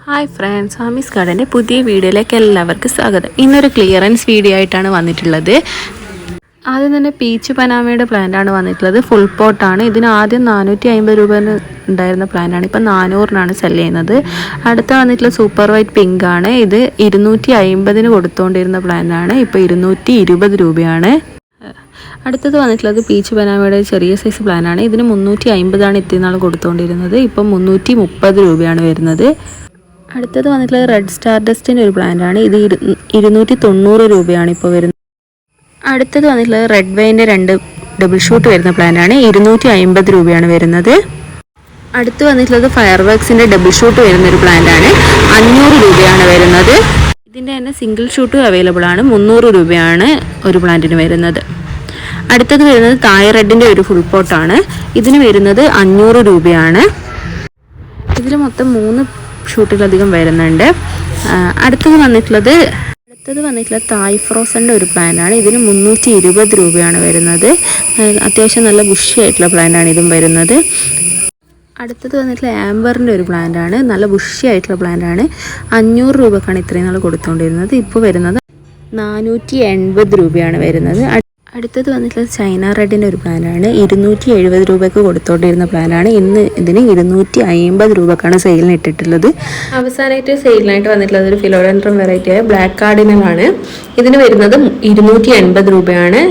Hi friends, Ami's ഗാർഡൻ്റെ പുതിയ വീഡിയോയിലേക്ക് എല്ലാവർക്കും സ്വാഗതം. ഇന്നൊരു ക്ലിയറൻസ് വീഡിയോ ആയിട്ടാണ് വന്നിട്ടുള്ളത്. ആദ്യം തന്നെ പീച്ച് പനാമയുടെ പ്ലാന്റാണ് വന്നിട്ടുള്ളത്. ഫുൾ പോട്ടാണ്. ഇതിന് ആദ്യം 450 രൂപ ഉണ്ടായിരുന്ന പ്ലാന്റാണ് ഇപ്പോൾ 400-നാണ് സെല് ചെയ്യുന്നത്. അടുത്ത വന്നിട്ടുള്ള സൂപ്പർ വൈറ്റ് പിങ്ക് ആണ്. ഇത് 250-ന് കൊടുത്തുകൊണ്ടിരുന്ന പ്ലാന്റാണ്, ഇപ്പോൾ 220 രൂപയാണ്. അടുത്തത് വന്നിട്ടുള്ളത് പീച്ച് പനാമയുടെ ചെറിയ സൈസ് പ്ലാനാണ്. ഇതിന് 350-ആണ് ഇത്രയും നാൾ കൊടുത്തുകൊണ്ടിരുന്നത്, ഇപ്പം 330 രൂപയാണ് വരുന്നത്. അടുത്തത് വന്നിട്ടുള്ളത് റെഡ് സ്റ്റാർ ഡസ്റ്റിൻ്റെ ഒരു പ്ലാന്റാണ്. ഇത് 290 രൂപയാണ് ഇപ്പോൾ വരുന്നത്. അടുത്തത് വന്നിട്ടുള്ളത് റെഡ് വൈൻ്റെ 2 ഡബിൾ ഷൂട്ട് വരുന്ന പ്ലാന്റാണ്. 250 രൂപയാണ് വരുന്നത്. അടുത്ത് വന്നിട്ടുള്ളത് ഫയർ വർക്സിൻ്റെ ഡബിൾ ഷൂട്ട് വരുന്നൊരു പ്ലാന്റാണ്. 500 രൂപയാണ് വരുന്നത്. ഇതിൻ്റെ തന്നെ സിംഗിൾ ഷൂട്ടും അവൈലബിൾ ആണ്. 300 രൂപയാണ് ഒരു പ്ലാന്റിന് വരുന്നത്. അടുത്തത് വരുന്നത് തായ്റെഡിൻ്റെ ഒരു ഫുൾ പോട്ടാണ്. ഇതിന് വരുന്നത് 500 രൂപയാണ്. ഇതിൽ മൊത്തം 3 ഷൂട്ടിലധികം വരുന്നുണ്ട്. അടുത്തത് വന്നിട്ടുള്ളത് തായ് ഫ്രോസൻ്റെ ഒരു പ്ലാന്റാണ്. ഇതിന് 320 രൂപയാണ് വരുന്നത്. അത്യാവശ്യം നല്ല ബുഷി ആയിട്ടുള്ള പ്ലാന്റാണ് ഇതും വരുന്നത്. അടുത്തത് വന്നിട്ടുള്ള ആംബറിൻ്റെ ഒരു പ്ലാന്റാണ്. നല്ല ബുഷി ആയിട്ടുള്ള പ്ലാന്റാണ്. 500 രൂപക്കാണ് ഇത്രയും നാൾ കൊടുത്തുകൊണ്ടിരുന്നത്, ഇപ്പോൾ വരുന്നത് 480 രൂപയാണ് വരുന്നത്. അടുത്തത് വന്നിട്ടുള്ളത് ചൈന റെഡിൻ്റെ ഒരു പ്ലാനാണ്. 270 രൂപയ്ക്ക് കൊടുത്തോണ്ടിരുന്ന പ്ലാനാണ്. ഇതിന് 250 രൂപക്കാണ് സെയിലിന് ഇട്ടിട്ടുള്ളത്. അവസാനമായിട്ട് സെയിലിനായിട്ട് വന്നിട്ടുള്ളത് ഒരു ഫിലോഡൻഡ്രം വെറൈറ്റിയായ ബ്ലാക്ക് കാർഡിനലാണ്. ഇതിന് വരുന്നത് 280 രൂപയാണ്.